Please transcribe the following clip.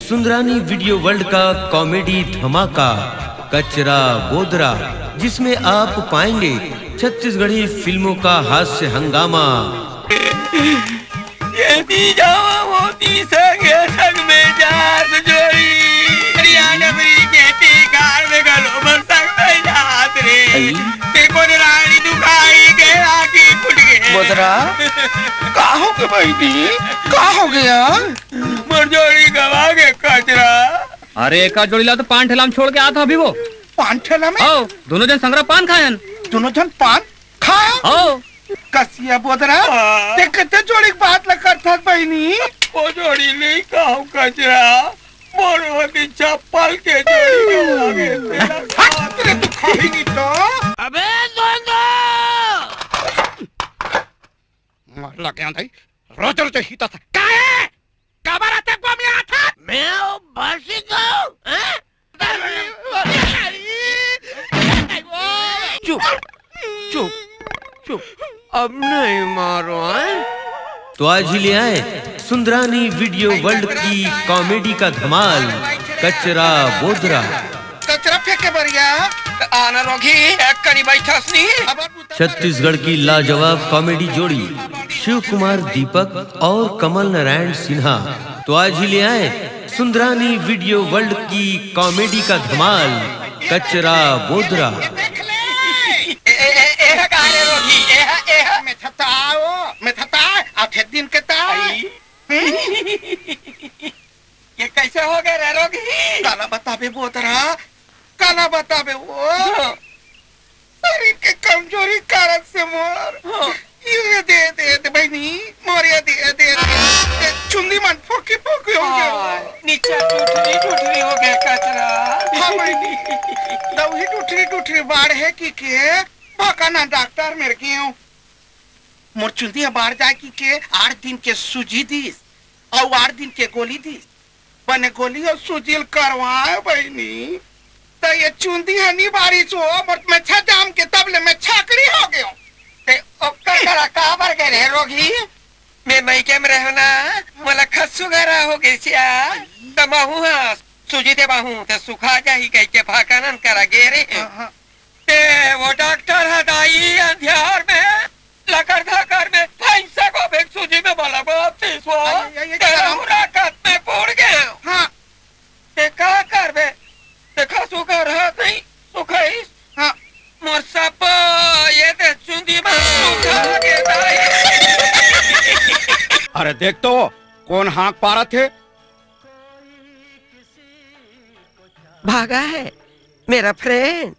Sundarani video world का comedy धमाका कचरा बोदरा, जिसमें आप पाएंगे छत्तीसगढ़ी फिल्मों का हास्य हंगामा। संग में जात जोड़ी हरियाणा मेरी खेती कार में गलो भर सकता जात रे देखो रानी दुखाई के आके फुट गए बोदरा का हो गया भाई दी का हो गया मोर जोड़ी गवा के कचरा। अरे एक जोड़ी ला तो पान ठेला में छोड़ के आता अभी वो पान ठेला में आओ दोनों जन संगरा पान खायन दोनों जन पान खाया आओ कसिया बोदरा ते कितने जोड़ी की बात लग करता बहनी वो जोड़ी नहीं कहूँ कचरा मोर होती चप्पल के जोड़ी गवा के तेरे तो खाई नहीं तो अबे दोंदो मारला क्या भाई रोज रोज हिता था का है कबारा तक को मैं आता मैं बासी को चुप चुप चुप अब नहीं मारो तो आज ही ले आए सुंदरानी वीडियो वर्ल्ड की कॉमेडी का धमाल कचरा बोदरा। कचरा फेंके बढ़िया आना रोगी एक कनी बैठस नहीं छत्तीसगढ़ की लाजवाब कॉमेडी जोड़ी शिव कुमार दीपक और कमल नारायण सिन्हा। तो आज ही ले आए सुंदरानी वीडियो वर्ल्ड की कॉमेडी का धमाल कचरा बोदरा। दिन के ये कैसे हो गए रे रोगी काला बताबे बोतरा काला बताबे वो शरीर के कमजोरी कारण से मोर ये दे बहनी मोर ये दे चुंदी मन फोकी फोकी हो गया नीचे टूटरी हो गया कचरा। हाँ बहनी दवही टूटरी बाढ़ है की के भाका ना डॉक्टर मेरे के मोर चुंदी बाढ़ जाए की के 8 दिन के सूजी दीस और 8 दिन के गोली दीस बने गोली और सूजी करवाए बहनी तो ये चुंदी है नहीं बारिश हो मोर में छाम के तबले में छाकड़ी हो गयो ते ओकर करा काबर के रे रोगी मैं मैके में रहना मला खस्सु गरा हो गई सिया तमाहू हां सूजी दे बाहू ते सुखा जाही कह के फाकानन करा गेरे ते वो डॉक्टर हदाई अंधियार में लकर धाकर में पैसा को बेक सूजी में बाला बातीस वो तेरा मुराकत में पड़ गया हाँ ते का कर बे देखा सुखा रहा नहीं सुखाई हाँ मोर सब ये ते चुंदी में सुखा के दाई अरे देख तो कौन हाँक पा रहा थे भागा है मेरा फ्रेंड